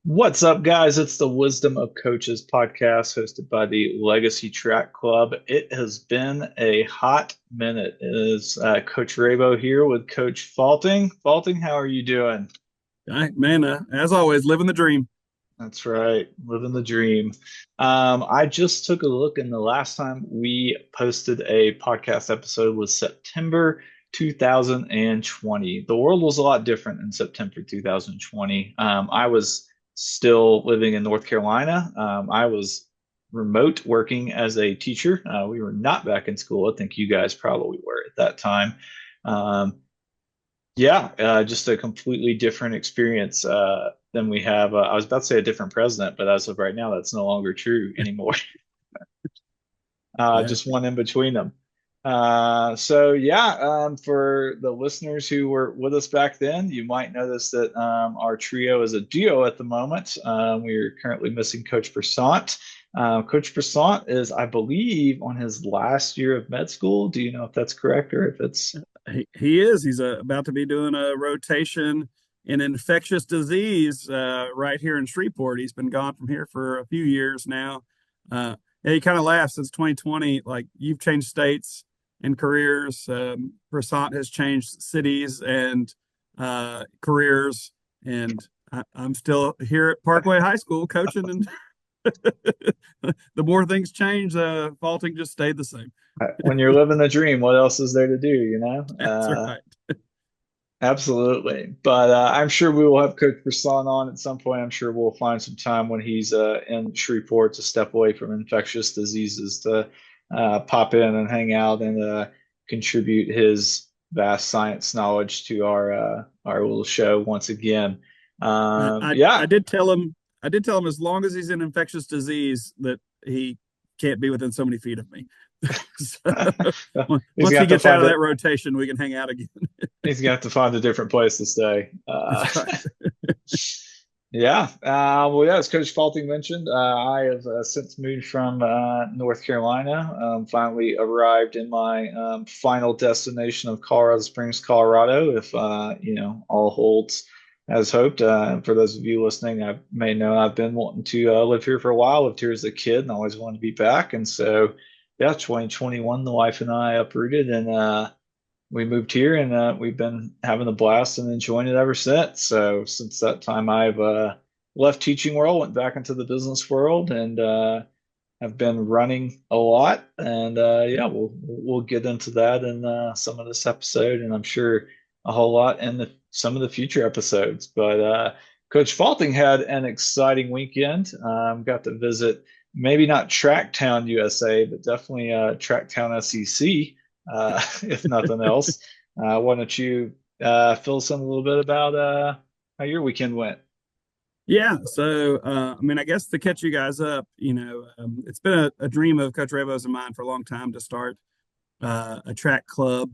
What's up, guys? It's the Wisdom of Coaches podcast hosted by the Legacy Track Club. It has been a hot minute. It is Coach Rabo here with Coach Falting. Falting, how are you doing? Man, as always, living the dream. That's right, living the dream. I just took a look, and the last time we posted a podcast episode was September 2020. The world was a lot different in September 2020. I was still living in North Carolina. I was remote working as a teacher. We were not back in school. I think you guys probably were at that time. Um, yeah, just a completely different experience than we have. I was about to say a different president, but as of right now, that's no longer true anymore. Yeah. Just one in between them. So yeah, for the listeners who were with us back then, you might notice that our trio is a duo at the moment. We are currently missing Coach Persant. Coach Persant is, I believe, on his last year of med school. Do you know if that's correct or if it's He is. He's about to be doing a rotation in infectious disease right here in Shreveport. He's been gone from here for a few years now. Yeah, he kind of laughs since 2020. Like you've changed states and careers. Prasant has changed cities and careers, and I'm still here at Parkway High School coaching. And the more things change, Faulting just stayed the same. when you're living the dream, what else is there to do, you know? That's right. Absolutely. But I'm sure we will have Coach Person on at some point. I'm sure we'll find some time when he's in Shreveport to step away from infectious diseases to pop in and hang out and contribute his vast science knowledge to our little show once again. I Yeah, did tell him as long as he's in infectious disease that he can't be within so many feet of me. So, he's once gonna he have to gets out find of that it. rotation, we can hang out again. He's gonna have to find a different place to stay. That's right. Yeah. Well, yeah, as Coach Faulting mentioned, I have since moved from North Carolina. Finally arrived in my final destination of Colorado Springs, Colorado, if all holds as hoped. And for those of you listening, I may know I've been wanting to live here for a while. Lived here as a kid, and always wanted to be back. And so, yeah, 2021, the wife and I uprooted and we moved here and we've been having a blast and enjoying it ever since. So since that time, I've left teaching world, went back into the business world, and have been running a lot. And yeah, we'll get into that in some of this episode, and I'm sure a whole lot in some of the future episodes. But Coach Faulting had an exciting weekend. Got to visit maybe not Tracktown USA, but definitely Tracktown SEC if nothing else. Why don't you fill us in a little bit about how your weekend went? Yeah. So, I mean, I guess to catch you guys up, it's been a dream of Coach Rabo's and mine for a long time to start a track club.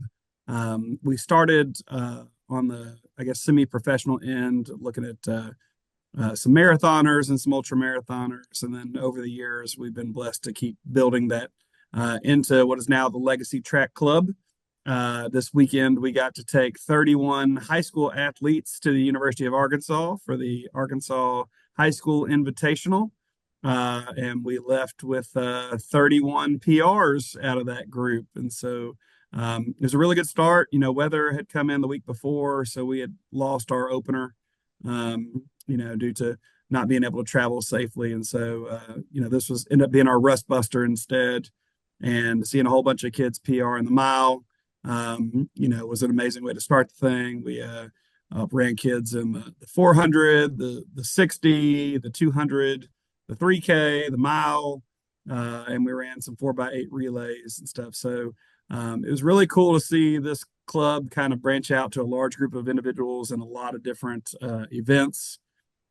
We started on the, I guess, semi-professional end, looking at some marathoners and some ultra marathoners. And then over the years, we've been blessed to keep building that into what is now the Legacy Track Club. This weekend, we got to take 31 high school athletes to the University of Arkansas for the Arkansas High School Invitational. And we left with 31 PRs out of that group. And so it was a really good start. Weather had come in the week before, so we had lost our opener, due to not being able to travel safely. And so, this was ended up being our rust buster instead. And seeing a whole bunch of kids PR in the mile, was an amazing way to start the thing. We ran kids in the 400, the 60, the 200, the 3K, the mile, and we ran some 4x8 relays and stuff. So it was really cool to see this club kind of branch out to a large group of individuals and a lot of different events,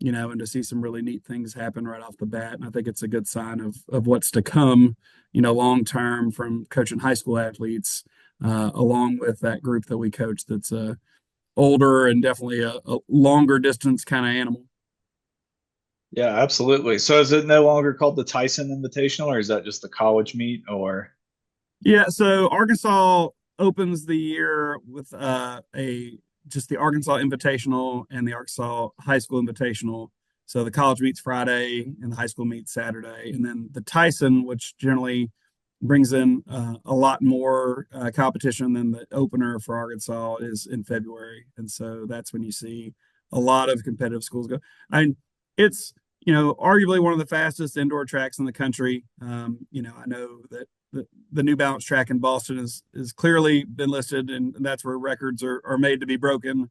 and to see some really neat things happen right off the bat. And I think it's a good sign of what's to come, long term from coaching high school athletes, along with that group that we coach that's older and definitely a longer distance kind of animal. Yeah, absolutely. So is it no longer called the Tyson Invitational, or is that just the college meet? Or Yeah, so Arkansas opens the year with a just the Arkansas Invitational and the Arkansas High School Invitational. So the college meets Friday and the high school meets Saturday. And then the Tyson, which generally brings in a lot more competition than the opener for Arkansas, is in February. And so that's when you see a lot of competitive schools go. I mean, it's, arguably one of the fastest indoor tracks in the country. I know that the New Balance track in Boston is clearly been listed, and that's where records are made to be broken.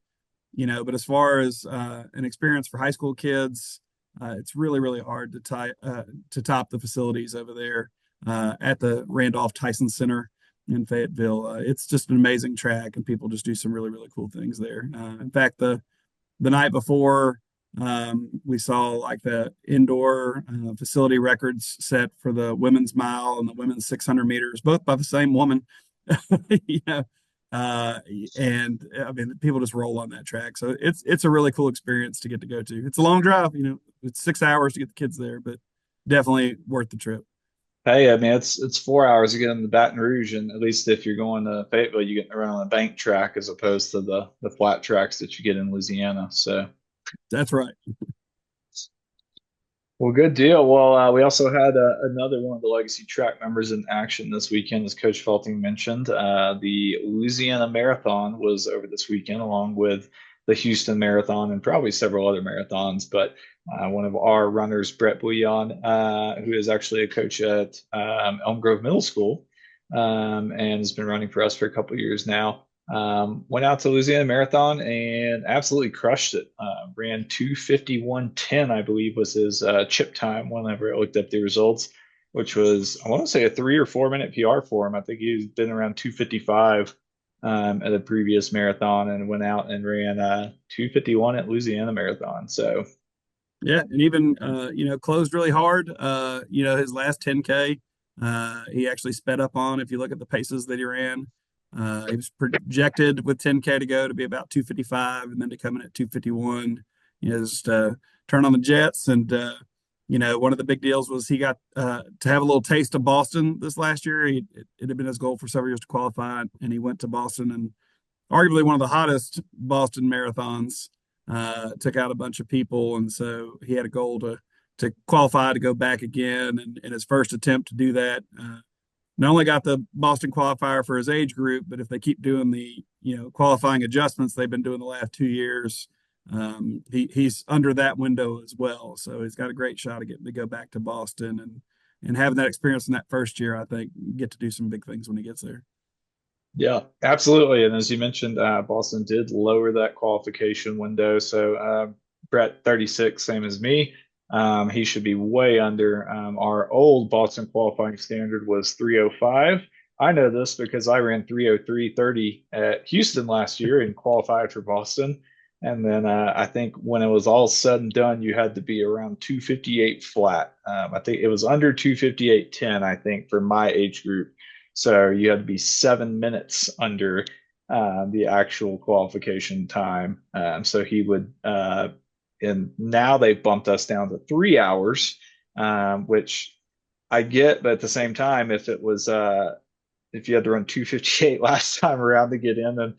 But as far as an experience for high school kids, it's really really hard to top the facilities over there at the Randolph Tyson Center in Fayetteville. It's just an amazing track, and people just do some really really cool things there. In fact, the night before, we saw like the indoor facility records set for the women's mile and the women's 600 meters, both by the same woman. you know, uh, and I mean, people just roll on that track. So it's a really cool experience to get to go to. It's a long drive, it's 6 hours to get the kids there, but definitely worth the trip. Hey, I mean, it's 4 hours to get into Baton Rouge, and at least if you're going to Fayetteville, you get around the bank track as opposed to the flat tracks that you get in Louisiana. So. That's right. Well, good deal. Well, we also had another one of the legacy track members in action this weekend, as Coach Felting mentioned. The Louisiana Marathon was over this weekend, along with the Houston Marathon and probably several other marathons. But one of our runners, Brett Bouillon, who is actually a coach at Elm Grove Middle School, and has been running for us for a couple of years now. Went out to Louisiana Marathon and absolutely crushed it. Ran 2:51:10, I believe, was his chip time whenever I looked up the results, which was, I want to say, a 3 or 4 minute PR for him. I think he's been around 2:55 at a previous marathon, and went out and ran 2:51 at Louisiana Marathon. So. Yeah, and even closed really hard. His last 10K, he actually sped up on. If you look at the paces that he ran, he was projected with 10K to go to be about 2:55, and then to come in at 2:51. Just turn on the jets. And one of the big deals was he got to have a little taste of Boston this last year. It had been his goal for several years to qualify, and he went to Boston, and arguably one of the hottest Boston marathons. Took out a bunch of people, and so he had a goal to qualify to go back again. And in his first attempt to do that, not only got the Boston qualifier for his age group, but if they keep doing the qualifying adjustments they've been doing the last 2 years, he's under that window as well. So he's got a great shot of getting to go back to Boston, and having that experience in that first year, I think get to do some big things when he gets there. Yeah, absolutely. And as you mentioned, Boston did lower that qualification window. So Brett, 36, same as me. He should be way under. Our old Boston qualifying standard was 3:05. I know this because I ran 3:03:30 at Houston last year and qualified for Boston. And then I think when it was all said and done, you had to be around 2:58 flat. I think it was under 2:58:10, I think, for my age group. So you had to be 7 minutes under the actual qualification time. So he would, and now they've bumped us down to 3 hours, which I get, but at the same time, if you had to run 2:58 last time around to get in, then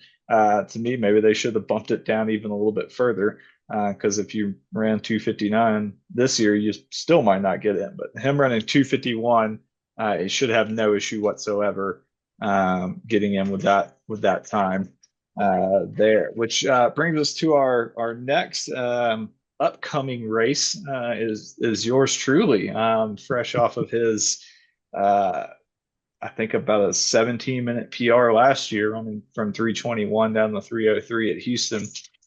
to me, maybe they should have bumped it down even a little bit further. Because if you ran 2:59 this year, you still might not get in. But him running 2:51, it should have no issue whatsoever getting in with that time there. Which brings us to our next upcoming race is yours truly, fresh off of his I think about a 17-minute PR last year, running from 3:21 down to 3:03 at Houston,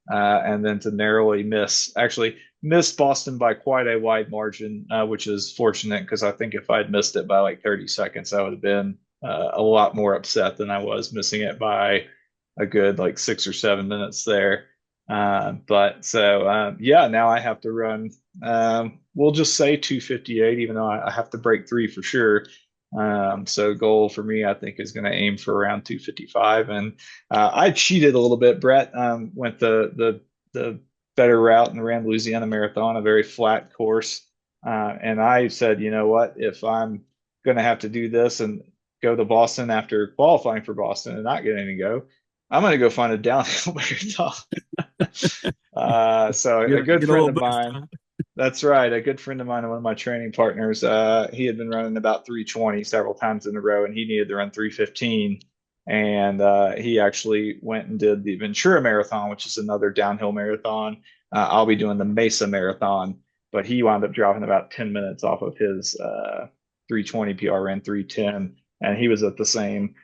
and then to narrowly actually missed Boston by quite a wide margin, which is fortunate because I think if I'd missed it by like 30 seconds, I would have been a lot more upset than I was missing it by a good like 6 or 7 minutes there. But so yeah, now I have to run. We'll just say 2:58, even though I have to break three for sure. So goal for me, I think, is going to aim for around 2:55. And I cheated a little bit. Brett went the better route and ran Louisiana Marathon, a very flat course. And I said, you know what, if I'm going to have to do this and go to Boston after qualifying for Boston and not getting to go, I'm going to go find a downhill marathon. So a good Get a friend little of boost, mine. huh? That's right. A good friend of mine, one of my training partners, he had been running about 320 several times in a row, and he needed to run 315. And he actually went and did the Ventura Marathon, which is another downhill marathon. I'll be doing the Mesa Marathon, but he wound up dropping about 10 minutes off of his 320 PR, ran 310, and he was at the same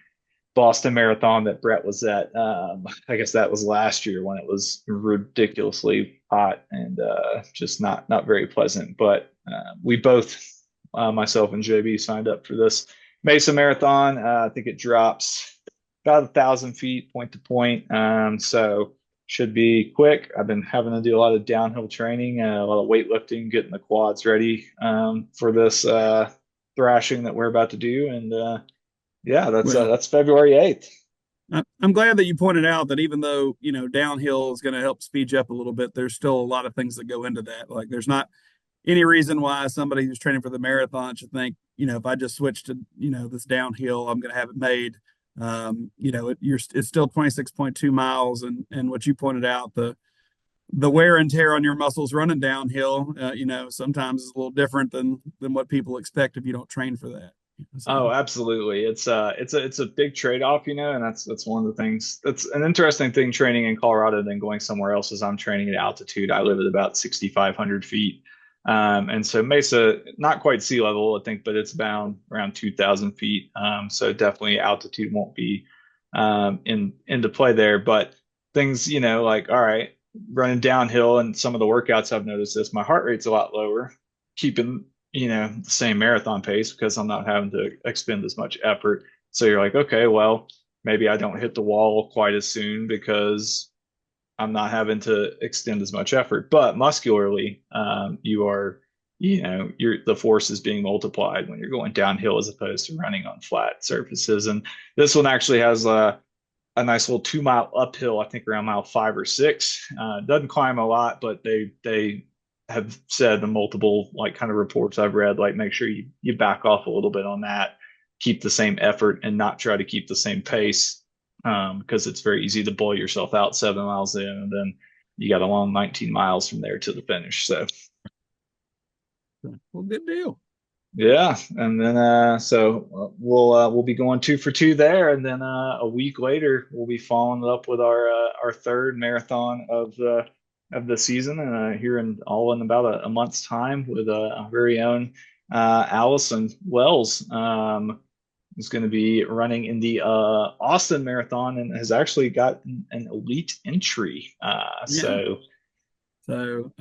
Boston Marathon that Brett was at. I guess that was last year when it was ridiculously hot and just not very pleasant. But we both, myself and JB, signed up for this Mesa Marathon. I think it drops about 1,000 feet point to point. So should be quick. I've been having to do a lot of downhill training, a lot of weightlifting, getting the quads ready for this thrashing that we're about to do, and yeah, Well, that's February 8th. I'm glad that you pointed out that even though, downhill is going to help speed you up a little bit, there's still a lot of things that go into that. Like there's not any reason why somebody who's training for the marathon should think, if I just switch to, this downhill, I'm going to have it made. It's still 26.2 miles. And what you pointed out, the wear and tear on your muscles running downhill, sometimes is a little different than what people expect if you don't train for that. Oh, So, absolutely. It's a big trade-off, and that's one of the things. That's an interesting thing training in Colorado than going somewhere else is I'm training at altitude. I live at about 6,500 feet. And so Mesa, not quite sea level, I think, but it's bound around 2,000 feet. So definitely altitude won't be into play there. But things, like, all right, running downhill and some of the workouts I've noticed this, my heart rate's a lot lower, keeping the same marathon pace because I'm not having to expend as much effort. So you're like, okay, well, maybe I don't hit the wall quite as soon because I'm not having to extend as much effort. But muscularly, you are, the force is being multiplied when you're going downhill as opposed to running on flat surfaces. And this one actually has a nice little 2 mile uphill, I think around mile 5 or 6. Doesn't climb a lot, but they have said the multiple like kind of reports I've read, like make sure you back off a little bit on that, keep the same effort and not try to keep the same pace, because it's very easy to blow yourself out 7 miles in, and then you got a long 19 miles from there to the finish. So well, good deal. yeah, and then we'll be going 2 for 2 there, and then a week later we'll be following it up with our third marathon of the season, here in about a month's time with our very own Allison Wells, who's going to be running in the Austin Marathon and has actually got an elite entry. Yeah. So,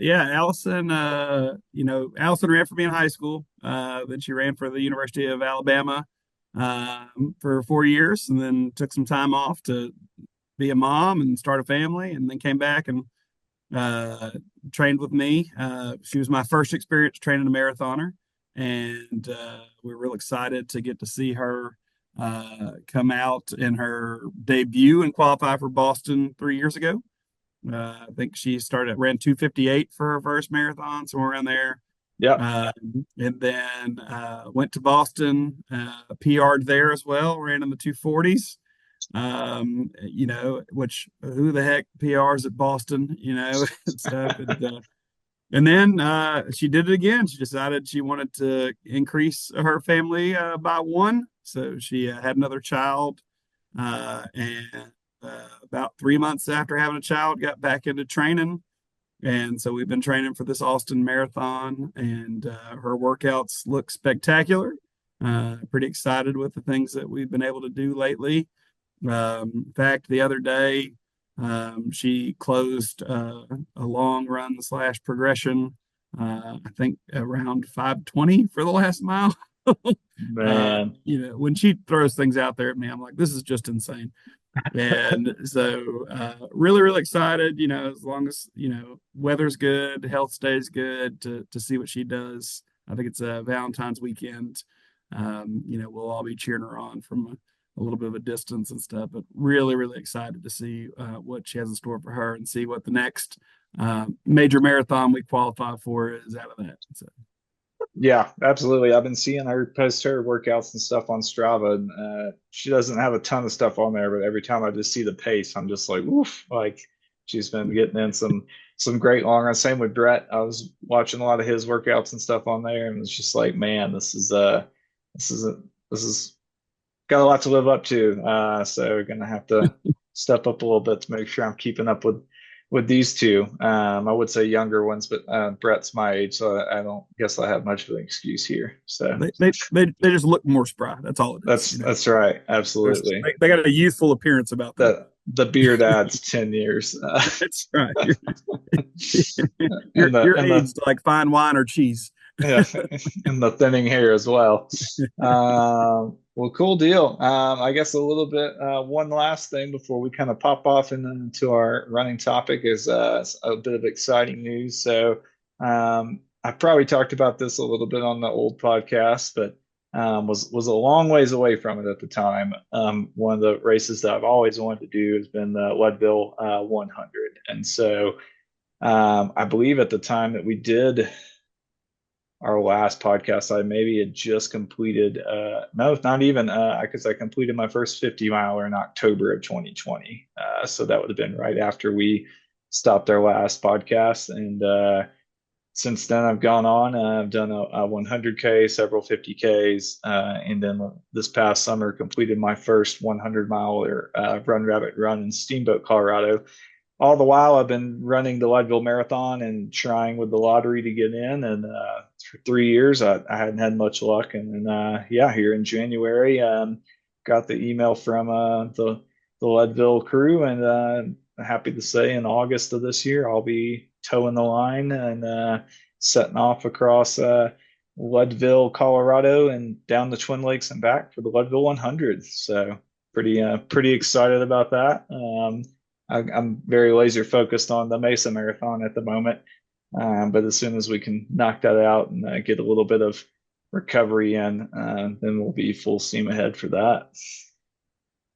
yeah, Allison, Allison ran for me in high school. Then she ran for the University of Alabama for 4 years, and then took some time off to be a mom and start a family, and then came back and uh, trained with me. She was my first experience training a marathoner, and we're real excited to get to see her come out in her debut and qualify for Boston 3 years ago. I think she ran 2:58 for her first marathon, somewhere around there. Yep. Uh, and then went to Boston, PR'd there as well, ran in the 240s. Which who the heck PRs at Boston, and stuff. And then she did it again. She decided she wanted to increase her family by one. So she had another child, and about 3 months after having a child, got back into training. And so we've been training for this Austin Marathon, and her workouts look spectacular. Pretty excited with the things that we've been able to do lately. In fact, the other day, she closed a long run slash progression, I think around 5:20 for the last mile. Man. When she throws things out there at me, I'm like, this is just insane. And so, really, really excited, as long as, weather's good, health stays good to see what she does. I think it's a Valentine's weekend. We'll all be cheering her on from a little bit of a distance and stuff, but really, really excited to see what she has in store for her and see what the next major marathon we qualify for is out of that. So. Yeah, absolutely. I've been seeing her post her workouts and stuff on Strava, and she doesn't have a ton of stuff on there, but every time I just see the pace, I'm just like, oof, like she's been getting in some great long runs. Same with Brett. I was watching a lot of his workouts and stuff on there, and it's just like, man, this is this is got a lot to live up to. So we're gonna have to step up a little bit to make sure I'm keeping up with these two. I would say younger ones, but Brett's my age, so I don't guess I have much of an excuse here. So They just look more spry. That's all it is. that's right, absolutely. They got a youthful appearance about them. The beard adds 10 years. That's right. And You're the aged like fine wine or cheese. yeah, and the thinning hair as well. Well, cool deal. I guess a little bit, one last thing before we kind of pop off into our running topic is a bit of exciting news. So, I probably talked about this a little bit on the old podcast, but was a long ways away from it at the time. One of the races that I've always wanted to do has been the Leadville 100, and so I believe at the time that we did our last podcast, I maybe had just completed, no, not even, because I completed my first 50 miler in October of 2020. So that would have been right after we stopped our last podcast. And since then, I've gone on, I've done a 100K, several 50Ks, and then this past summer completed my first 100 miler Run Rabbit Run in Steamboat, Colorado. All the while I've been running the Leadville Marathon and trying with the lottery to get in. And for 3 years, I hadn't had much luck. And then, yeah, here in January, got the email from the Leadville crew. And happy to say in August of this year, I'll be towing the line and setting off across Leadville, Colorado, and down the Twin Lakes and back for the Leadville 100. So pretty excited about that. I'm very laser focused on the Mesa Marathon at the moment. But as soon as we can knock that out and get a little bit of recovery in, then we'll be full steam ahead for that.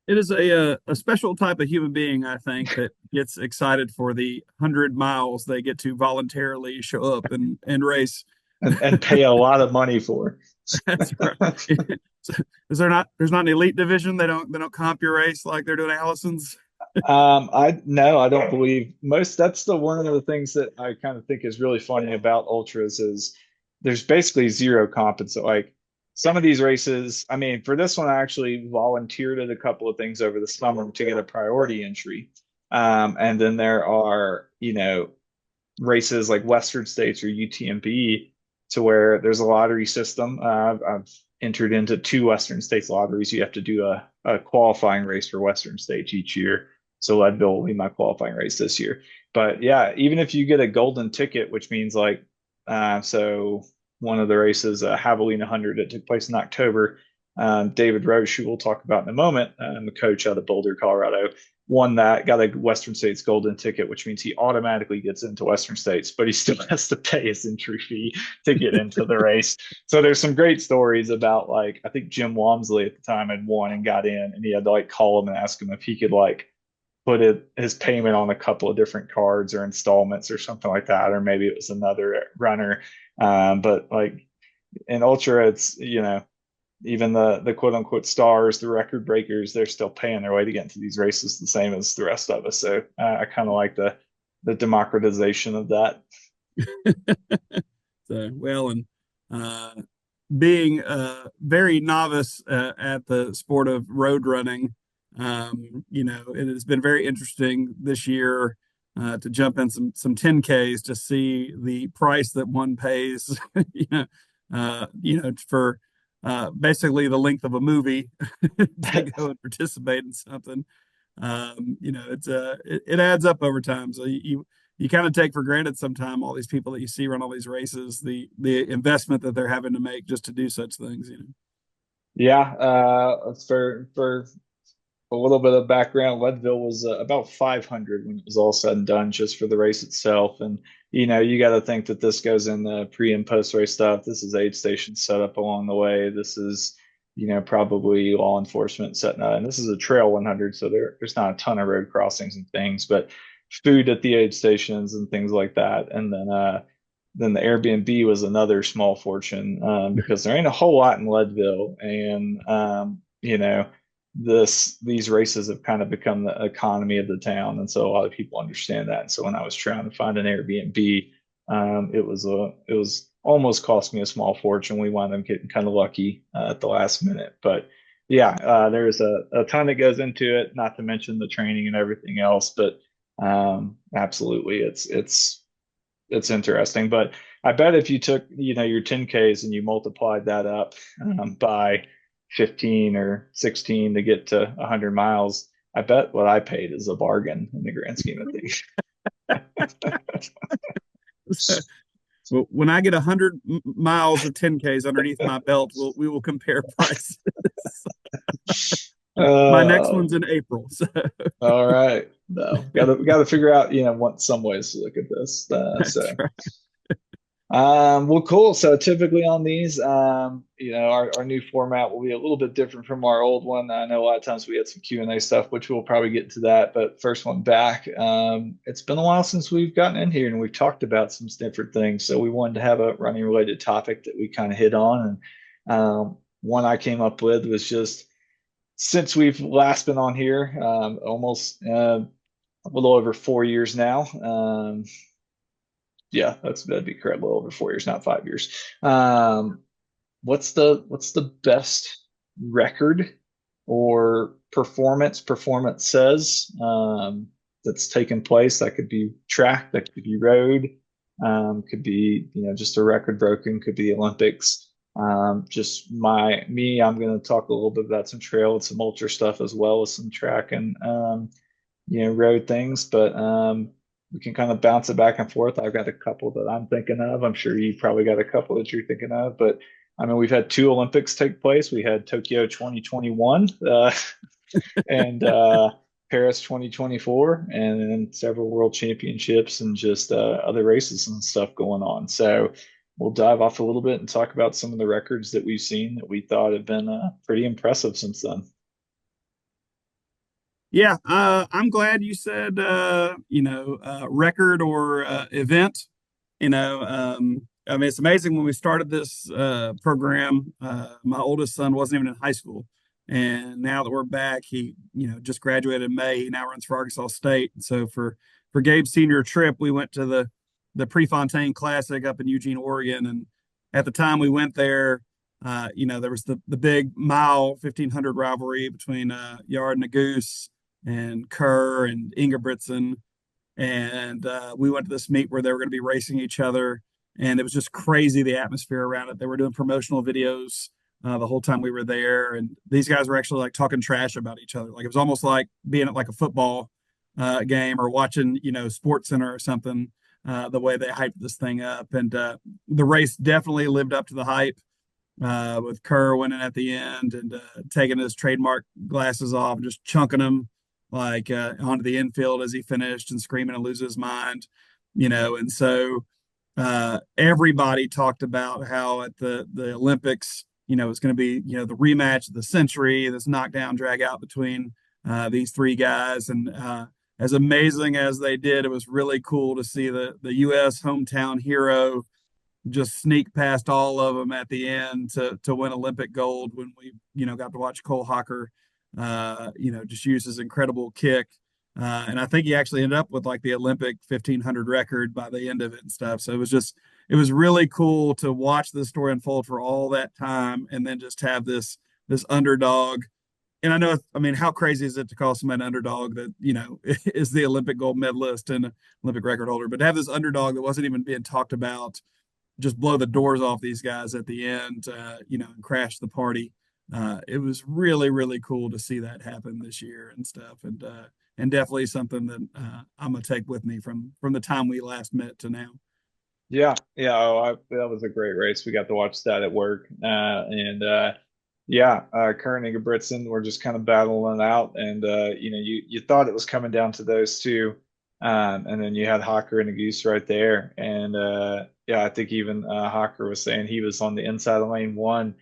It is a special type of human being, I think, that gets excited for the 100 miles they get to voluntarily show up and race. And pay a lot of money for. That's right. So, there's not an elite division? They don't comp your race like they're doing Allison's. I no, I don't believe most. That's the one of the things that I kind of think is really funny about ultras is there's basically zero compensation. Like some of these races, I mean, for this one, I actually volunteered at a couple of things over the summer to get a priority entry. And then there are, races like Western States or UTMB to where there's a lottery system. I've entered into two Western States lotteries. You have to do a qualifying race for Western States each year. So Leadville will be my qualifying race this year. But yeah, even if you get a golden ticket, which means like, so one of the races, Javelina 100, that took place in October, David Roche, who we'll talk about in a moment, the coach out of Boulder, Colorado, won that, got a Western States golden ticket, which means he automatically gets into Western States, but he still has to pay his entry fee to get into the race. So there's some great stories about like, I think Jim Walmsley at the time had won and got in, and he had to like call him and ask him if he could like his payment on a couple of different cards or installments or something like that, or maybe it was another runner. But like in ultra, it's even the quote unquote stars, the record breakers, they're still paying their way to get into these races the same as the rest of us. So I kind of like the democratization of that. So, well, and being very novice at the sport of road running, it has been very interesting this year to jump in some 10Ks to see the price that one pays, for basically the length of a movie to go and participate in something. It adds up over time. So you kind of take for granted sometime all these people that you see run all these races, the investment that they're having to make just to do such things. Yeah, for a little bit of background, Leadville was about 500 when it was all said and done, just for the race itself. And you got to think that this goes in the pre and post race stuff. This is aid station set up along the way. This is probably law enforcement setting up. And this is a trail 100, so there's not a ton of road crossings and things, but food at the aid stations and things like that. And then the Airbnb was another small fortune because there ain't a whole lot in Leadville, and these races have kind of become the economy of the town, and so a lot of people understand that. And so when I was trying to find an Airbnb, it was almost cost me a small fortune. We wound up getting kind of lucky at the last minute, but yeah, there's a ton that goes into it, not to mention the training and everything else. But absolutely, it's interesting. But I bet if you took, your 10Ks and you multiplied that up by 15 or 16 to get to 100 miles, I bet what I paid is a bargain in the grand scheme of things. Well, when I get 100 miles of 10Ks underneath my belt, we will compare prices. My next Uh, one's in April. So all right. No, gotta figure out, what some ways to look at this. that's right. Well, cool. So typically on these, our new format will be a little bit different from our old one. I know a lot of times we had some Q&A stuff, which we'll probably get to that. But first one back, it's been a while since we've gotten in here and we've talked about some different things. So we wanted to have a running related topic that we kind of hit on. And one I came up with was just since we've last been on here, almost a little over 4 years now. Yeah, that'd be correct. A little over 4 years, not 5 years. Um, what's the best record or performance says that's taken place? That could be track, that could be road, could be just a record broken, could be Olympics. Just I'm going to talk a little bit about some trail and some ultra stuff as well as some track and road things, but we can kind of bounce it back and forth. I've got a couple that I'm thinking of. I'm sure you probably got a couple that you're thinking of, but I mean, we've had two Olympics take place. We had Tokyo 2021 and Paris 2024, and then several world championships and just other races and stuff going on. So we'll dive off a little bit and talk about some of the records that we've seen that we thought have been pretty impressive since then. Yeah, I'm glad you said record or event. I mean, it's amazing when we started this program. My oldest son wasn't even in high school, and now that we're back, he just graduated in May. He now runs for Arkansas State. And so for Gabe's senior trip, we went to the Prefontaine Classic up in Eugene, Oregon, and at the time we went there. There was the big mile 1500 rivalry between Yard and the Goose and Kerr and Ingebrigtsen. And we went to this meet where they were going to be racing each other. And it was just crazy, the atmosphere around it. They were doing promotional videos the whole time we were there. And these guys were actually like talking trash about each other. Like it was almost like being at like a football game or watching, Sports Center or something, the way they hyped this thing up. And the race definitely lived up to the hype with Kerr winning at the end and taking his trademark glasses off and just chunking them like onto the infield as he finished and screaming and losing his mind. And so everybody talked about how at the Olympics, it's going to be, the rematch of the century, this knockdown drag out between these three guys. And as amazing as they did, it was really cool to see the U.S. hometown hero just sneak past all of them at the end to win Olympic gold when we got to watch Cole Hocker just use his incredible kick. And I think he actually ended up with like the Olympic 1500 record by the end of it and stuff. So it was really cool to watch this story unfold for all that time and then just have this underdog. And I mean, how crazy is it to call somebody an underdog that, is the Olympic gold medalist and Olympic record holder, but to have this underdog that wasn't even being talked about just blow the doors off these guys at the end, and crash the party. It was really, really cool to see that happen this year and stuff, and definitely something that I'm gonna take with me from the time we last met to now. Yeah, yeah. That was a great race. We got to watch that at work, and yeah, Kern and Ingebrigtsen were just kind of battling it out, and you thought it was coming down to those two, and then you had Hocker and the Goose right there, and yeah, I think even Hocker was saying he was on the inside of lane one,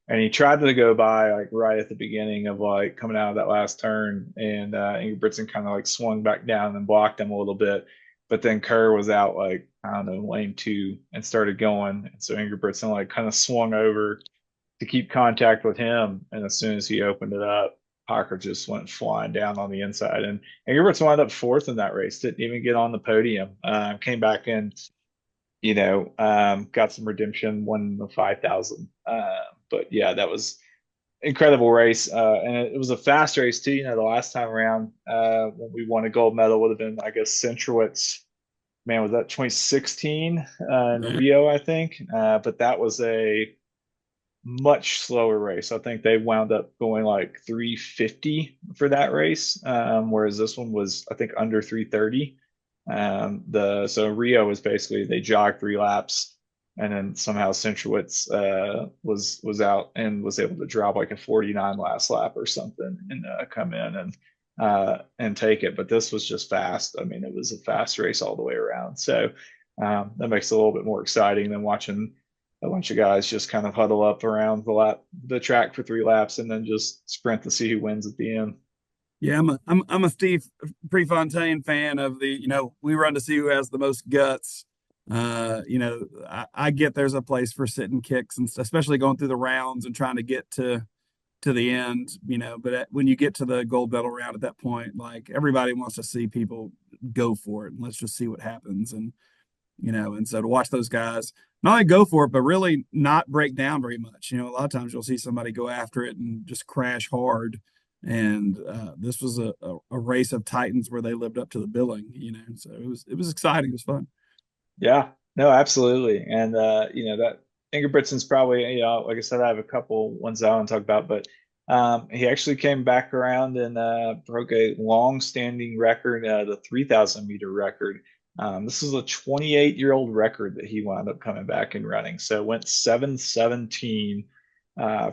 and he tried to go by like right at the beginning of like coming out of that last turn, and Ingebrigtsen kind of like swung back down and blocked him a little bit. But then Kerr was out like, I don't know, lane two and started going. And so Ingebrigtsen like kind of swung over to keep contact with him. And as soon as he opened it up, Parker just went flying down on the inside. And Ingebrigtsen wound up fourth in that race, didn't even get on the podium. Came back in, got some redemption, won the 5,000. But yeah, that was incredible race. And it was a fast race too. The last time around, when we won a gold medal would have been, I guess, Centrowitz. Man, was that 2016 in Yeah. Rio, I think. But that was a much slower race. I think they wound up going like 350 for that race, whereas this one was, I think, under 330. The so Rio was basically they jogged 3 laps, and then somehow Centrowitz was out and was able to drop like a 49 last lap or something and come in and take it. But this was just fast. I mean, it was a fast race all the way around. So that makes it a little bit more exciting than watching a bunch of guys just kind of huddle up around the track for 3 laps, and then just sprint to see who wins at the end. Yeah, I'm a Steve Prefontaine fan of the, we run to see who has the most guts. I get there's a place for sitting kicks and especially going through the rounds and trying to get to the end, but when you get to the gold medal round at that point, like everybody wants to see people go for it and let's just see what happens. And so to watch those guys not only go for it, but really not break down very much. A lot of times you'll see somebody go after it and just crash hard. And this was a race of titans where they lived up to the billing. So it was exciting. It was fun. Yeah, no, absolutely. And that Ingebrigtsen's probably, like I said, I have a couple ones I want to talk about, but he actually came back around and broke a long-standing record, the 3,000-meter record. This is a 28-year-old record that he wound up coming back and running. So went 7:17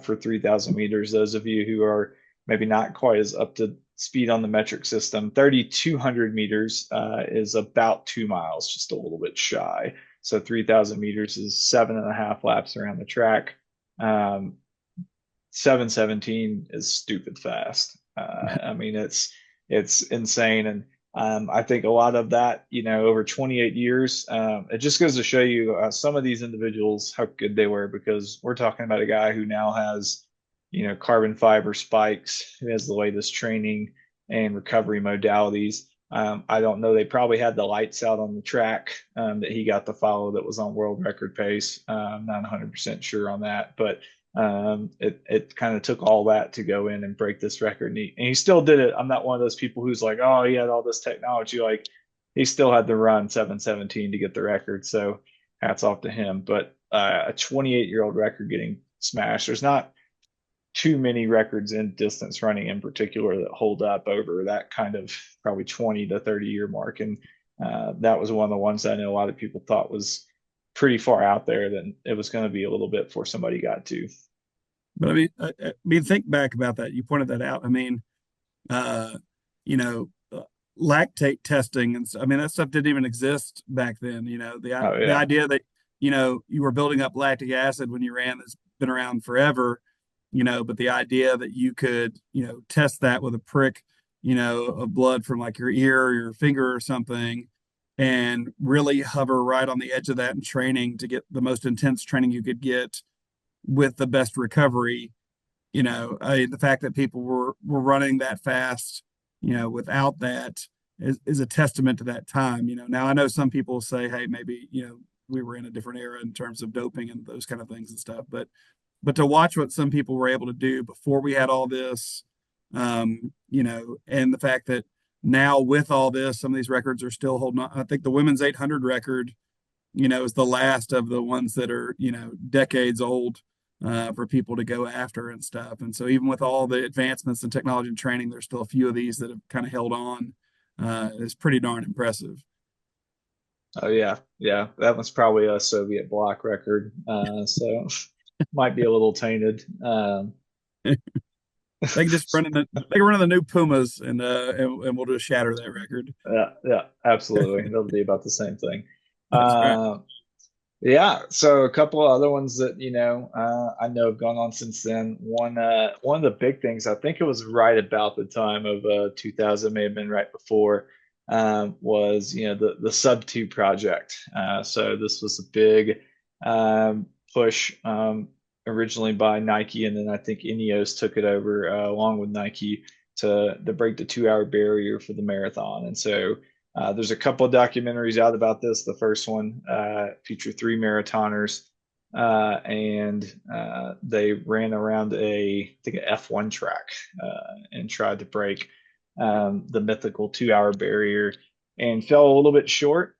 for 3,000 meters. Those of you who are maybe not quite as up to speed on the metric system, 3,200 meters is about 2 miles, just a little bit shy. So 3,000 meters is 7.5 laps around the track. 7:17 is stupid fast. I mean, it's insane. And I think a lot of that, over 28 years, it just goes to show you some of these individuals, how good they were, because we're talking about a guy who now has, carbon fiber spikes, who has the latest training and recovery modalities. I don't know. They probably had the lights out on the track that he got to follow that was on world record pace. I'm not 100% sure on that, but it kind of took all that to go in and break this record. And he still did it. I'm not one of those people who's like, oh, he had all this technology. Like he still had to run 7:17 to get the record. So hats off to him. But a 28-year-old record getting smashed. There's not too many records in distance running in particular that hold up over that kind of probably 20 to 30-year mark. And that was one of the ones I know a lot of people thought was pretty far out there, that it was going to be a little bit before somebody got to. But I mean, think back about that. You pointed that out. I mean, uh, you know, lactate testing and I mean that stuff didn't even exist back then. Oh The yeah. idea that you were building up lactic acid when you ran has been around forever. But the idea that you could test that with a prick of blood from like your ear or your finger or something, and really hover right on the edge of that in training to get the most intense training you could get with the best recovery. The fact that people were running that fast, without that is a testament to that time. Now I know some people say, hey, maybe, we were in a different era in terms of doping and those kind of things and stuff. But to watch what some people were able to do before we had all this, and the fact that now with all this, some of these records are still holding on. I think the women's 800 record, is the last of the ones that are, decades old for people to go after and stuff. And so even with all the advancements in technology and training, there's still a few of these that have kind of held on. It's pretty darn impressive. Oh yeah. Yeah. That was probably a Soviet bloc record. So might be a little tainted. They can just they can run in the new Pumas and we'll just shatter that record. Yeah, yeah, absolutely. They'll be about the same thing. That's right. Uh, yeah, so a couple of other ones that I know have gone on since then. One of the big things, I think it was right about the time of 2000, may have been right before, was the Sub 2 project. So this was a big push originally by Nike, and then I think Ineos took it over along with Nike to break the 2 hour barrier for the marathon. And so there's a couple of documentaries out about this. The first one featured three marathoners, and they ran around I think, a F1 track and tried to break the mythical 2 hour barrier and fell a little bit short.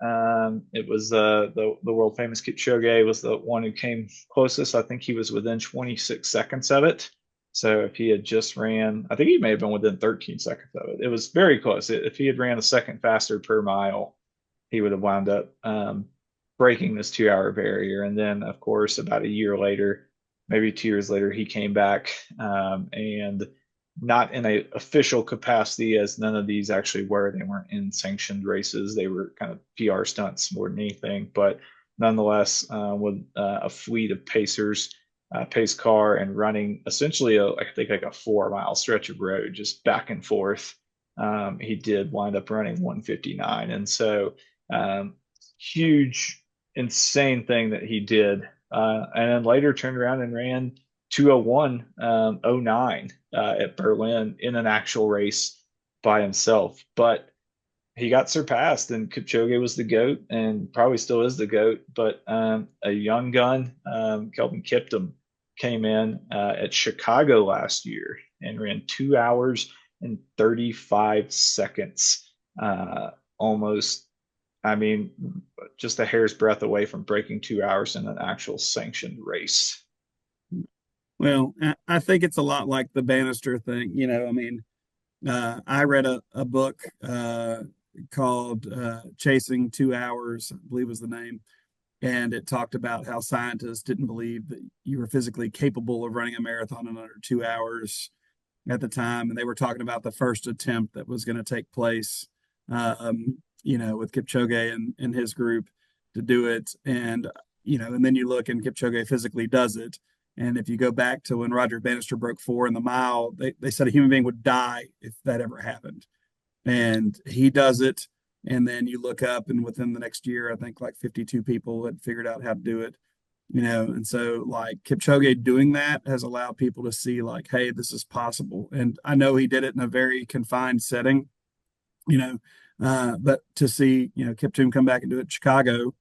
It was the world famous Kipchoge was the one who came closest. I think he was within 26 seconds of it. So if he had just ran, I think he may have been within 13 seconds of it. It was very close. If he had ran a second faster per mile, he would have wound up breaking this 2 hour barrier. And then, of course, about a year later, maybe 2 years later, he came back and not in a official capacity, as none of these actually were. They weren't in sanctioned races. They were kind of PR stunts more than anything. But nonetheless, with a fleet of pacers, pace car, and running essentially, I think, like a 4 mile stretch of road, just back and forth. He did wind up running 1:59. And so, huge, insane thing that he did. And then later turned around and ran 2:01, '09 at Berlin in an actual race by himself. But he got surpassed, and Kipchoge was the GOAT and probably still is the GOAT. But a young gun, Kelvin Kiptum, came in at Chicago last year and ran 2 hours and 35 seconds. Almost, I mean, just a hair's breadth away from breaking 2 hours in an actual sanctioned race. Well, I think it's a lot like the Bannister thing. I mean, I read a book called Chasing 2 Hours, I believe was the name. And it talked about how scientists didn't believe that you were physically capable of running a marathon in under 2 hours at the time. And they were talking about the first attempt that was going to take place, with Kipchoge and his group to do it. And then you look and Kipchoge physically does it. And if you go back to when Roger Bannister broke 4 in the mile, they said a human being would die if that ever happened. And he does it. And then you look up, and within the next year, I think like 52 people had figured out how to do it. And so like Kipchoge doing that has allowed people to see like, hey, this is possible. And I know he did it in a very confined setting, but to see, Kipchoge come back and do it in Chicago,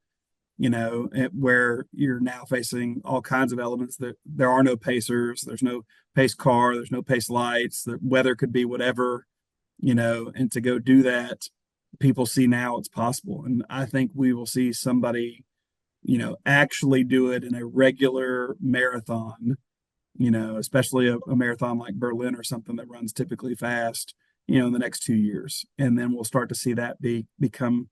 where you're now facing all kinds of elements that there are no pacers, there's no pace car, there's no pace lights, the weather could be whatever, and to go do that, people see now it's possible. And I think we will see somebody, actually do it in a regular marathon, especially a marathon like Berlin or something that runs typically fast, in the next 2 years. And then we'll start to see that become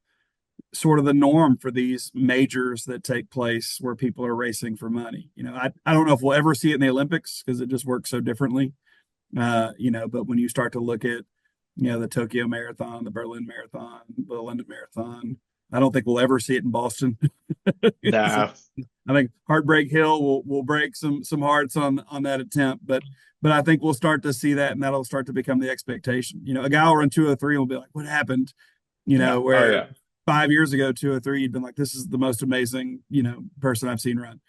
sort of the norm for these majors that take place where people are racing for money. I don't know if we'll ever see it in the Olympics because it just works so differently. But when you start to look at, the Tokyo Marathon, the Berlin Marathon, the London Marathon, I don't think we'll ever see it in Boston. So Nah, I think Heartbreak Hill will break some hearts on that attempt, but I think we'll start to see that, and that'll start to become the expectation. A guy will run 2:03 and will be like, "What happened?" yeah, oh Where yeah. 5 years ago, 2:03, you'd been like, "This is the most amazing, person I've seen run."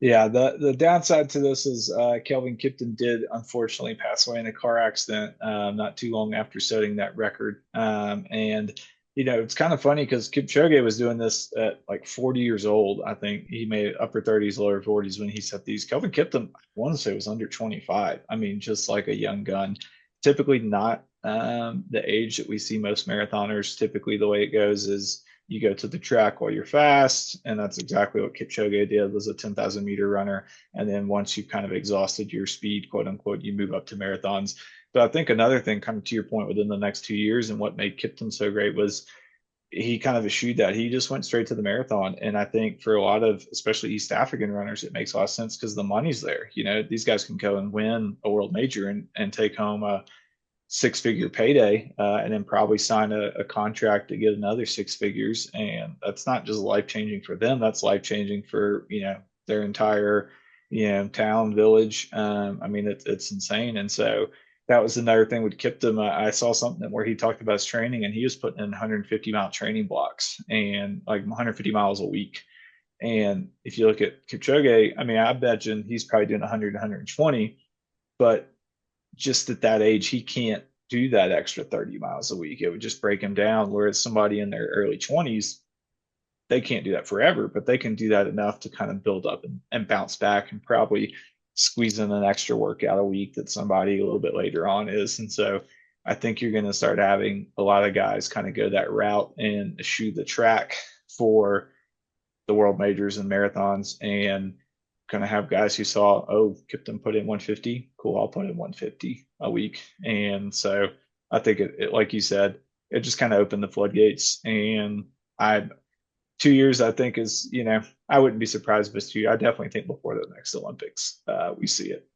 Yeah, the downside to this is Kelvin Kipton did unfortunately pass away in a car accident not too long after setting that record. And it's kind of funny because Kipchoge was doing this at like 40 years old. I think he made upper 30s, lower 40s when he set these. Kelvin Kipton, I want to say, was under 25. I mean, just like a young gun. Typically not the age that we see most marathoners. Typically, the way it goes is you go to the track while you're fast, and that's exactly what Kipchoge did. Was a 10,000-meter runner, and then once you've kind of exhausted your speed, quote unquote, you move up to marathons. But I think another thing, kind of to your point, within the next 2 years, and what made Kipton so great was he kind of eschewed that. He just went straight to the marathon, and I think for a lot of, especially East African runners, it makes a lot of sense because the money's there. These guys can go and win a world major and take home a six-figure payday, and then probably sign a contract to get another six figures. And that's not just life-changing for them, that's life-changing for their entire town, village. I mean, it's insane. And so that was another thing with Kiptum. I saw something where he talked about his training, and he was putting in 150-mile training blocks and like 150 miles a week. And if you look at Kipchoge, I mean, I imagine he's probably doing 100, 120, but just at that age, he can't do that extra 30 miles a week. It would just break him down. Whereas somebody in their early 20s, they can't do that forever, but they can do that enough to kind of build up and bounce back and probably squeeze in an extra workout a week that somebody a little bit later on is. And so I think you're going to start having a lot of guys kind of go that route and eschew the track for the world majors and marathons, and kind of have guys who saw, oh, Kipton put in 150. Cool, I'll put in 150 a week. And so I think like you said, it just kind of opened the floodgates. And I 2 years, I think is, I wouldn't be surprised if it's 2 years. I definitely think before the next Olympics, we see it.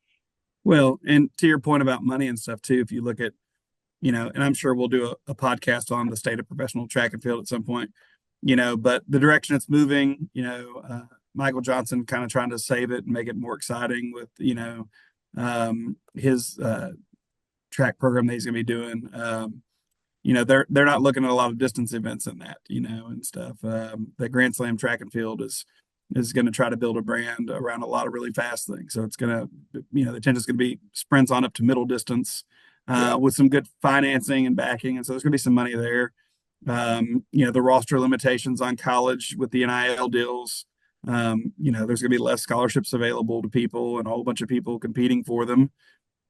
Well, and to your point about money and stuff too, if you look at, and I'm sure we'll do a podcast on the state of professional track and field at some point, but the direction it's moving, Michael Johnson kind of trying to save it and make it more exciting with, his track program that he's going to be doing. They're not looking at a lot of distance events in that, and stuff. The Grand Slam track and field is going to try to build a brand around a lot of really fast things. So it's going to, the attention is going to be sprints on up to middle distance, Yeah. with some good financing and backing. And so there's going to be some money there. The roster limitations on college with the NIL deals. There's going to be less scholarships available to people and a whole bunch of people competing for them,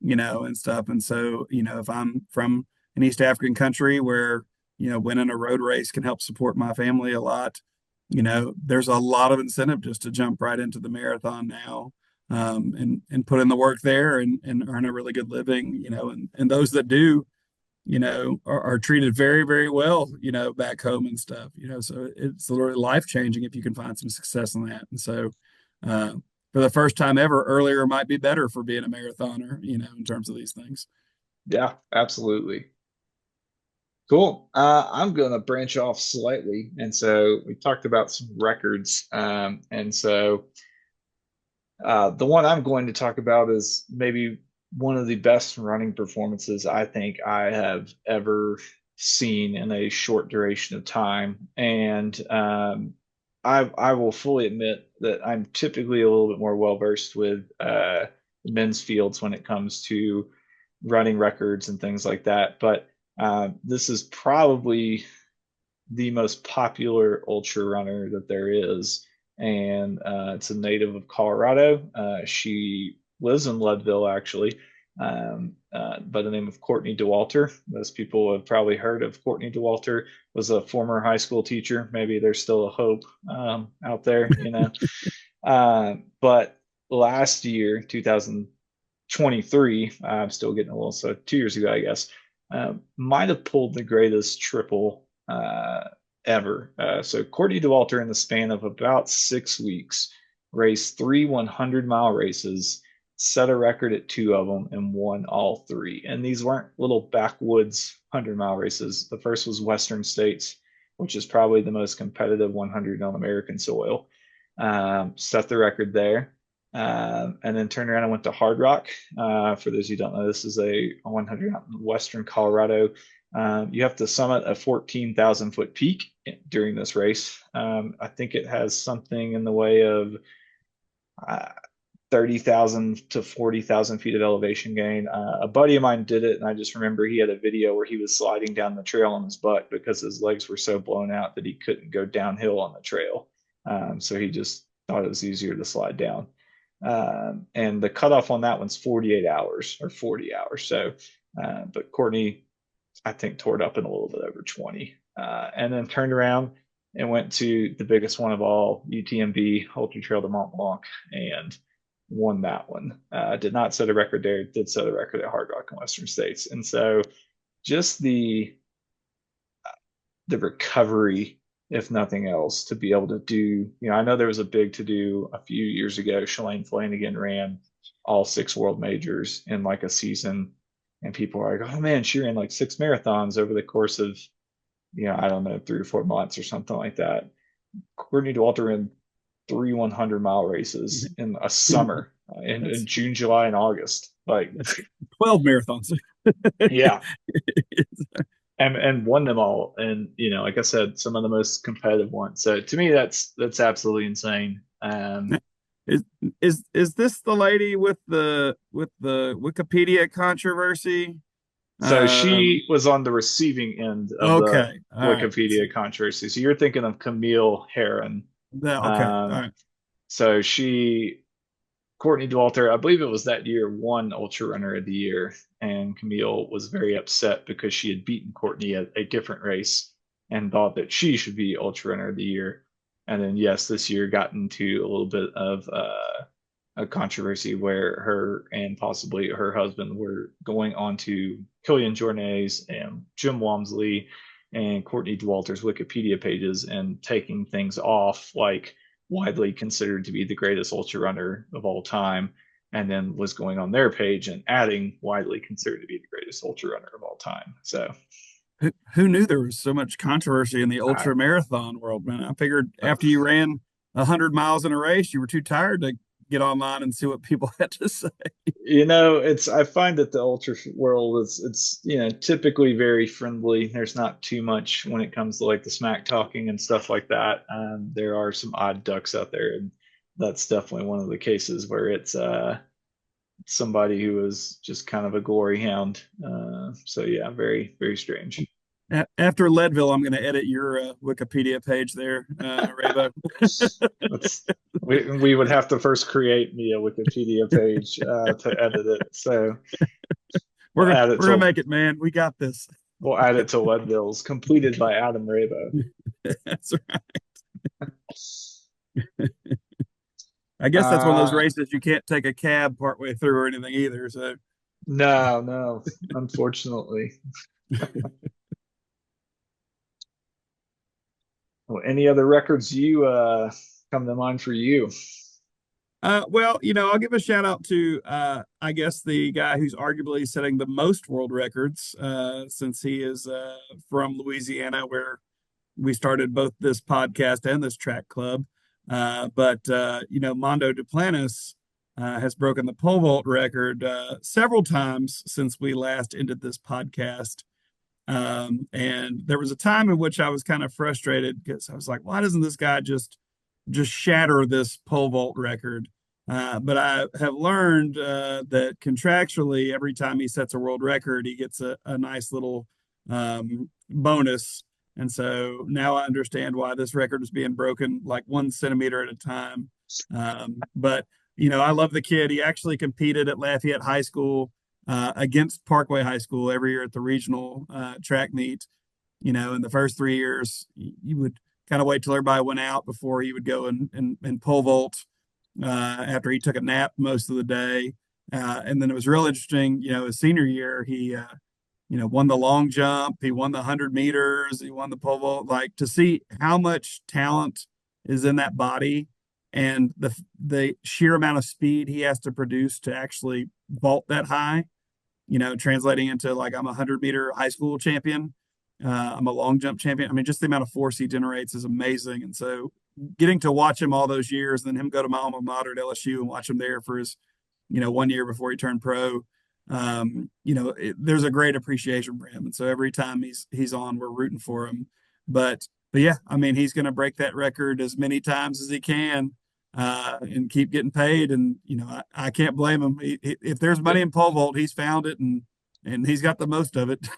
and stuff. And so, if I'm from an East African country where, winning a road race can help support my family a lot, there's a lot of incentive just to jump right into the marathon now, and put in the work there and earn a really good living, and those that do, are treated very, very well, back home and stuff, so it's literally life changing if you can find some success in that. And so, uh, for the first time ever, earlier might be better for being a marathoner, in terms of these things. Yeah, absolutely. Cool. I'm going to branch off slightly. And so we talked about some records. And so the one I'm going to talk about is maybe one of the best running performances I think I have ever seen in a short duration of time. And I will fully admit that I'm typically a little bit more well versed with men's fields when it comes to running records and things like that. But this is probably the most popular ultra runner that there is, and it's a native of Colorado. She lives in Leadville, actually, by the name of Courtney Dauwalter. Most people have probably heard of Courtney Dauwalter. Was a former high school teacher. Maybe there's still a hope out there. But last year, 2023, I'm still getting a little, so 2 years ago, I guess, might have pulled the greatest triple ever. So Courtney Dauwalter, in the span of about 6 weeks, raced three 100-mile races, set a record at two of them, and won all three. And these weren't little backwoods 100-mile races. The first was Western States, which is probably the most competitive 100 on American soil. Set the record there. And then turned around and went to Hard Rock. For those who don't know, this is a 100 out in Western Colorado. You have to summit a 14,000-foot peak during this race. I think it has something in the way of uh, 30,000 to 40,000 feet of elevation gain. A buddy of mine did it, and I just remember he had a video where he was sliding down the trail on his butt because his legs were so blown out that he couldn't go downhill on the trail. So he just thought it was easier to slide down. And the cutoff on that one's 48 hours or 40 hours. So, but Courtney, I think, tore it up in a little bit over 20, and then turned around and went to the biggest one of all, UTMB, Ultra Trail de Mont Blanc, and won that one. Did not set a record there, did set a record at Hard Rock in Western States. And so just the recovery, if nothing else, to be able to do, I know there was a big to do a few years ago. Shalane Flanagan ran all six world majors in like a season, and people are like, oh man, she ran like six marathons over the course of, I don't know, 3 or 4 months or something like that. Courtney Dauwalter ran three 100-mile races in a summer, in That's June, July, and August. Like, that's 12 marathons. yeah, and won them all. And like I said, some of the most competitive ones. So to me, that's absolutely insane. Is is this the lady with the Wikipedia controversy? So Um, she was on the receiving end of the okay, all right. Wikipedia controversy. So you're thinking of Camille Herron. Okay, all Um, right. so Courtney Dauwalter, I believe it was that year, won Ultra Runner of the Year, and Camille was very upset because she had beaten Courtney at a different race and thought that she should be Ultra Runner of the Year. And then, yes, this year got into a little bit of a controversy where her and possibly her husband were going on to Killian Jornet's and Jim Walmsley and Courtney Dauwalter's Wikipedia pages and taking things off like widely considered to be the greatest ultra runner of all time, and then was going on their page and adding widely considered to be the greatest ultra runner of all time. So Who knew there was so much controversy in the I, ultra marathon world, man? I figured uh, after you ran 100 miles in a race, you were too tired to get online and see what people had to say. it's I find that the ultra world is it's typically very friendly. There's not too much when it comes to like the smack talking and stuff like that. There are some odd ducks out there, and that's definitely one of the cases where it's somebody who is just kind of a glory hound. So yeah, very, very strange. After Leadville, I'm going to edit your Wikipedia page there, Rabo. Let's we would have to first create me a Wikipedia page to edit it. So we'll add it We're gonna to make it, man. We got this. we'll add it to Leadville's completed by Adam Rabo. That's right. I guess that's one of those Uh races you can't take a cab partway through or anything either. So no, no, unfortunately. Well, any other records you come to mind for you? well, I'll give a shout out to, I guess, the guy who's arguably setting the most world records, since he is from Louisiana, where we started both this podcast and this track club. But Mondo Duplantis has broken the pole vault record several times since we last ended this podcast. And there was a time in which I was kind of frustrated because I was like, why doesn't this guy just shatter this pole vault record? But I have learned that contractually, every time he sets a world record, he gets a nice little bonus. And so now I understand why this record is being broken like 1 centimeter at a time. But I love the kid. He actually competed at Lafayette High School against Parkway High School every year at the regional track meet. In the first 3 years, you would kind of wait till everybody went out before he would go and pole vault after he took a nap most of the day. And then it was real interesting, his senior year, he, won the long jump, he won the 100 meters, he won the pole vault. Like to see how much talent is in that body and the sheer amount of speed he has to produce to actually vault that high, translating into like I'm a 100-meter high school champion. I'm a long jump champion. I mean, just the amount of force he generates is amazing. And so getting to watch him all those years, and then him go to my alma mater at LSU and watch him there for his, 1 year before he turned pro. There's a great appreciation for him. And so every time he's on, we're rooting for him. But yeah, I mean, he's going to break that record as many times as he can and keep getting paid. And I can't blame him. If there's money in pole vault, he's found it, and he's got the most of it.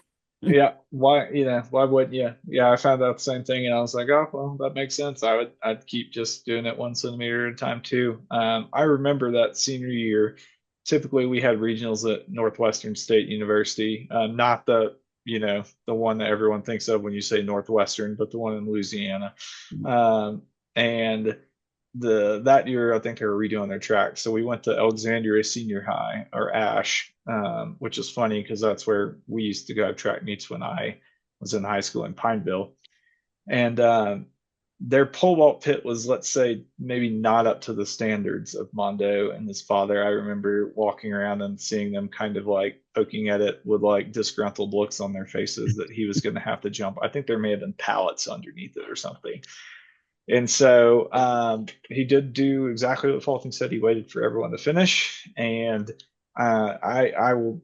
Yeah, why wouldn't you? Yeah, I found out the same thing, and I was like, oh, well, that makes sense. I'd keep just doing it 1 centimeter at a time too. I remember that senior year, typically we had regionals at Northwestern State University, not the one that everyone thinks of when you say Northwestern, but the one in Louisiana. And that year I think they were redoing their track. So we went to Alexandria Senior High or Ash, which is funny because that's where we used to go have track meets when I was in high school in Pineville. And their pole vault pit was, let's say, maybe not up to the standards of Mondo and his father. I remember walking around and seeing them kind of like poking at it with like disgruntled looks on their faces that he was going to have to jump. I think there may have been pallets underneath it or something. And so he did do exactly what Fulton said. He waited for everyone to finish, and I will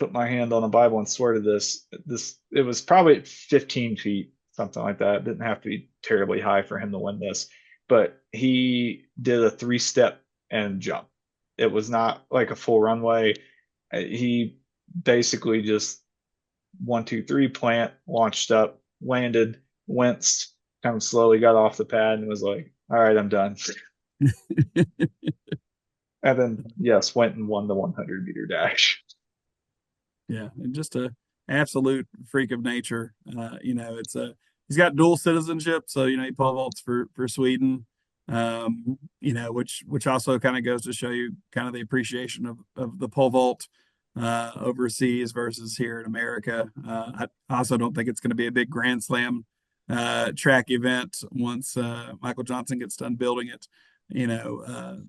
put my hand on the Bible and swear to this. It was probably at 15 feet, something like that. It didn't have to be terribly high for him to win this, but he did a three-step and jump. It was not like a full runway. He basically just one, two, three, plant, launched up, landed, winced, kind of slowly got off the pad and was like, all right, I'm done. And then, yes, went and won the 100-meter dash. Yeah, and just a absolute freak of nature. It's a he's got dual citizenship, so he pole vaults for Sweden. Which also kind of goes to show you kind of the appreciation of the pole vault overseas versus here in America. I also don't think it's going to be a big Grand Slam track event once Michael Johnson gets done building it.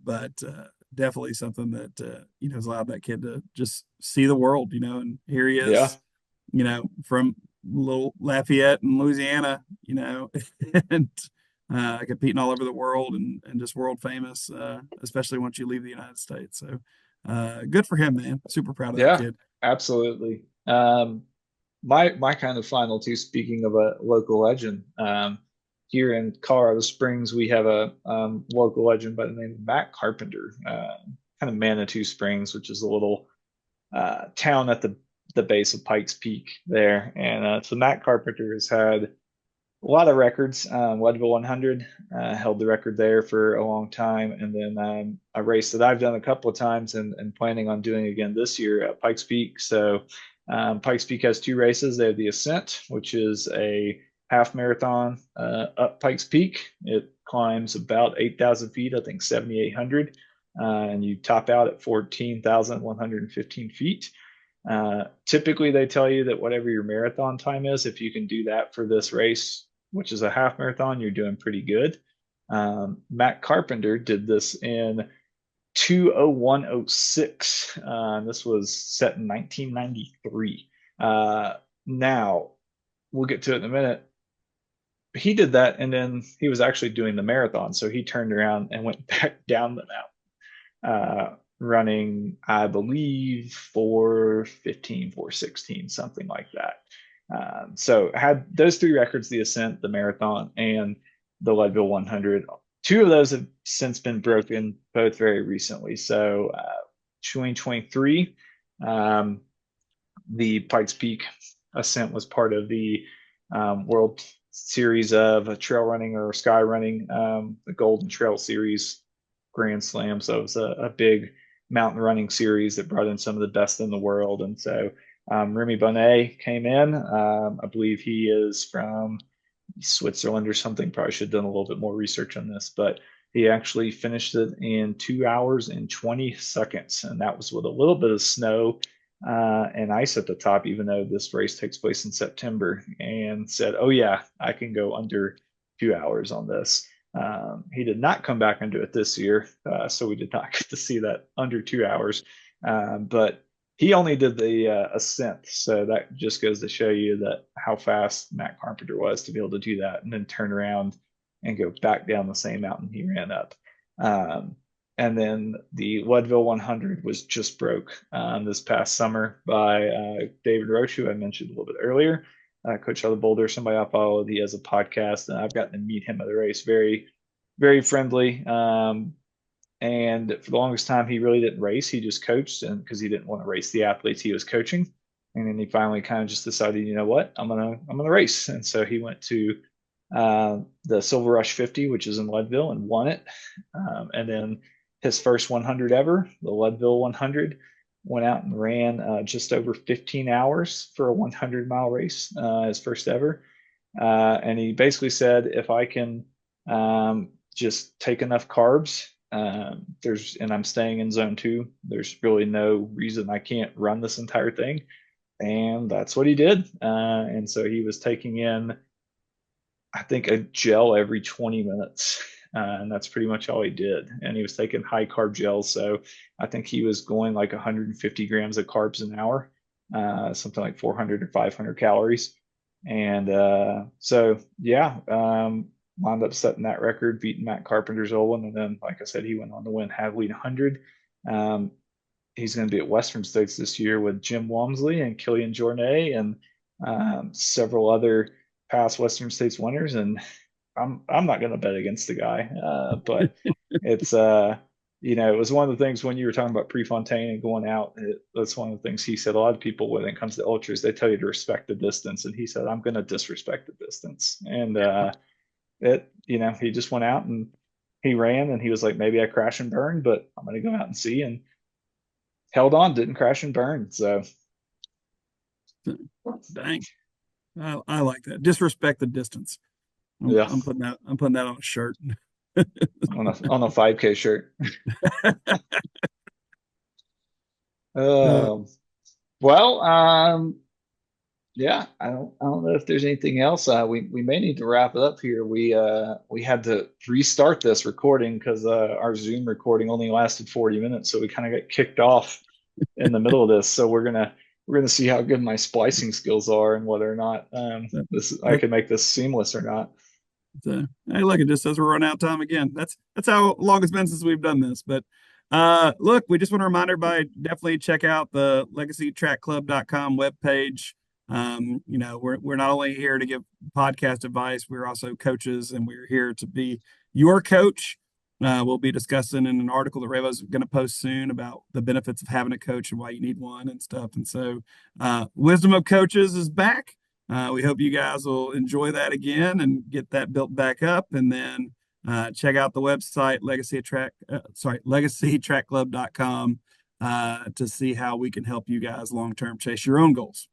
But definitely something that has allowed that kid to just see the world. And here he Yeah. is, from little Lafayette in Louisiana, and competing all over the world and just world famous, especially once you leave the United States. So good for him, man. Super proud of that Yeah, kid. absolutely. My kind of final two, speaking of a local legend, here in Colorado Springs, we have a local legend by the name of Matt Carpenter, kind of Manitou Springs, which is a little town at the base of Pikes Peak there. And so Matt Carpenter has had a lot of records. Leadville 100 held the record there for a long time, and then a race that I've done a couple of times and planning on doing again this year at Pikes Peak. So Pikes Peak has two races. They have the Ascent, which is a half marathon up Pikes Peak. It climbs about 8,000 feet, I think 7,800, and you top out at 14,115 feet. Typically, they tell you that whatever your marathon time is, if you can do that for this race, which is a half marathon, you're doing pretty good. Matt Carpenter did this in 2:01:06. This was set in 1993. Now, we'll get to it in a minute. He did that, and then he was actually doing the marathon. So he turned around and went back down the mountain, running, I believe, 4:15, 4:16, something like that. So had those three records: the Ascent, the Marathon, and the Leadville 100. Two of those have since been broken, both very recently. So 2023, um, the Pikes Peak Ascent was part of the World Series of trail running or sky running, the Golden Trail Series Grand Slam. So it was a big mountain running series that brought in some of the best in the world. And so Remy Bonnet came in. I believe he is from Switzerland or something. Probably should have done a little bit more research on this, but he actually finished it in 2 hours and 20 seconds. And that was with a little bit of snow and ice at the top, even though this race takes place in September, and said, oh, yeah, I can go under 2 hours on this. He did not come back and do it this year, so we did not get to see that under 2 hours. But he only did the ascent, so that just goes to show you that how fast Matt Carpenter was to be able to do that and then turn around and go back down the same mountain he ran up. And then the Leadville 100 was just broke this past summer by David Roche, who I mentioned a little bit earlier. Coach of the Boulder, somebody I follow. He has a podcast, and I've gotten to meet him at the race. Very, very friendly. And for the longest time, he really didn't race. He just coached, and because he didn't want to race the athletes he was coaching. And then he finally kind of just decided, you know what, I'm gonna race. And so he went to the Silver Rush 50, which is in Leadville, and won it. And then his first 100 ever, the Leadville 100, went out and ran just over 15 hours for a 100-mile race, his first ever. And he basically said, if I can just take enough carbs, and I'm staying in zone 2, there's really no reason I can't run this entire thing. And that's what he did. And so he was taking in, I think, a gel every 20 minutes. And that's pretty much all he did. And he was taking high carb gels. So I think he was going like 150 grams of carbs an hour, something like 400 or 500 calories. And so, yeah, wound up setting that record, beating Matt Carpenter's old one. And then, like I said, he went on to win Hadley 100. Um, he's going to be at Western States this year with Jim Walmsley and Killian Jornet and several other past Western States winners. And I'm not going to bet against the guy, but it's it was one of the things when you were talking about Prefontaine and going out. That's one of the things he said. A lot of people, when it comes to ultras, they tell you to respect the distance, and he said, "I'm going to disrespect the distance." And he just went out and he ran, and he was like, "Maybe I crash and burn, but I'm going to go out and see." And held on, didn't crash and burn. So Dang, I like that. Disrespect the distance. yeah, I'm putting that on a shirt. on a 5K shirt. Uh, Um, well, yeah, I don't know if there's anything else. We may need to wrap it up here. We had to restart this recording because our Zoom recording only lasted 40 minutes, so we kind of got kicked off in the middle of this. So we're gonna see how good my splicing skills are and whether or not this I that, can make this seamless or not. hey, look, it just says we're running out of time again. That's how long it's been since we've done this. But look, we just want to remind everybody, definitely check out the legacytrackclub.com webpage. We're not only here to give podcast advice, we're also coaches, and we're here to be your coach. We'll be discussing in an article that Ravo's going to post soon about the benefits of having a coach and why you need one and stuff. And so, Wisdom of Coaches is back. We hope you guys will enjoy that again and get that built back up. And then check out the website, legacytrackclub.com, to see how we can help you guys long term chase your own goals.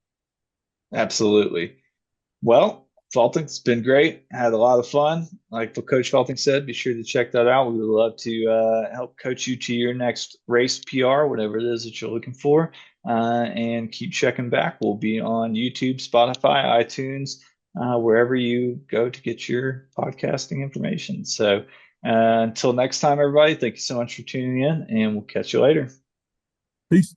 Absolutely. Well, Falting's been great. Had a lot of fun. Like Coach Falting said, be sure to check that out. We would love to help coach you to your next race PR, whatever it is that you're looking for. And keep checking back. We'll be on YouTube, Spotify, iTunes, wherever you go to get your podcasting information. So until next time, everybody, thank you so much for tuning in, and we'll catch you later. Peace.